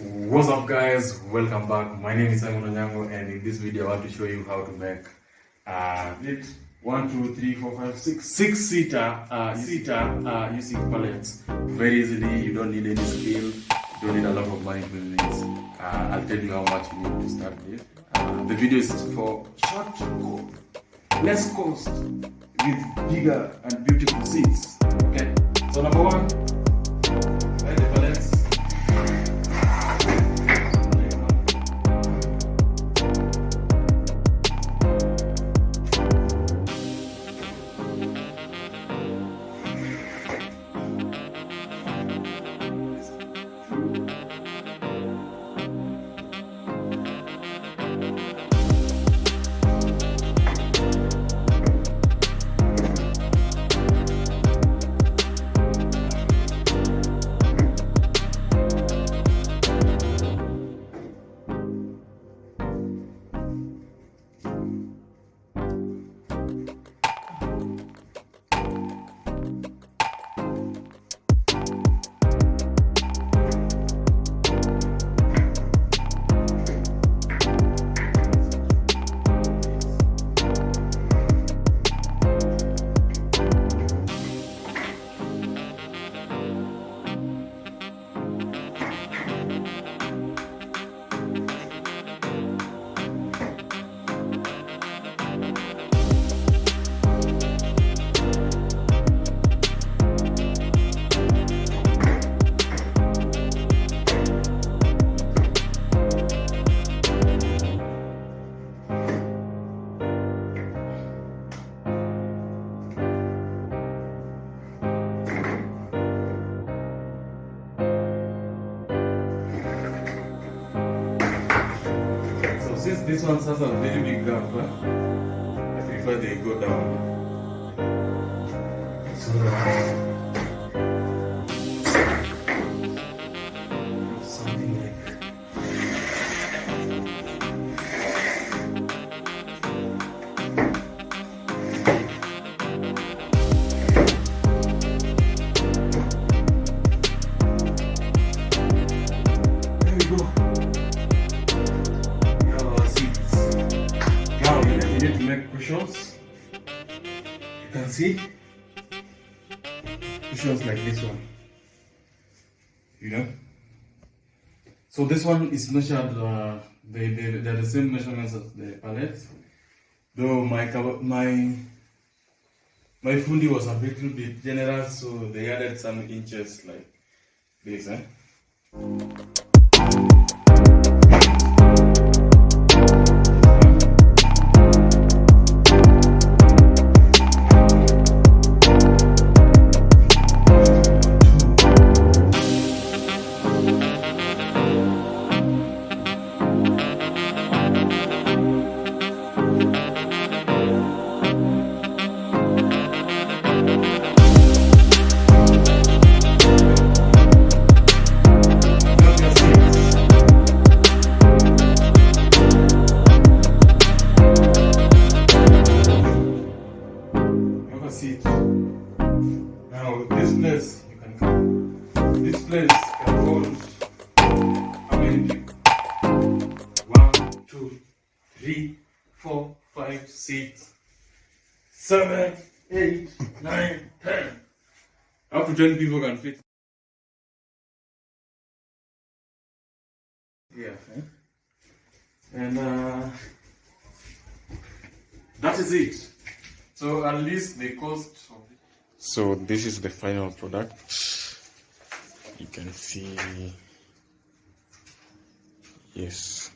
What's up guys, welcome back. My name is Simon Onyango, and in this video I want to show you how to make six seater using pallets very easily. You don't need any skill, you don't need a lot of money to do this. I'll tell you how much you need to start with. The video is for short, less cost with bigger and beautiful seats. Okay, so number one, write the pallets. Since this one has a very big gap, I prefer they go down. So something like there we go. Make cushions. You can see cushions like this one, so this one is measured, they're the same measurements as the pallet, though my fundi was a little bit generous, so they added some inches like this. Now this place can hold how many people? 1, 2, 3, 4, 5, 6, 7, 8, 9, 10. Up to 10 people can fit. Yeah. And that is it. So at least the cost of it. So this is the final product. You can see, yes.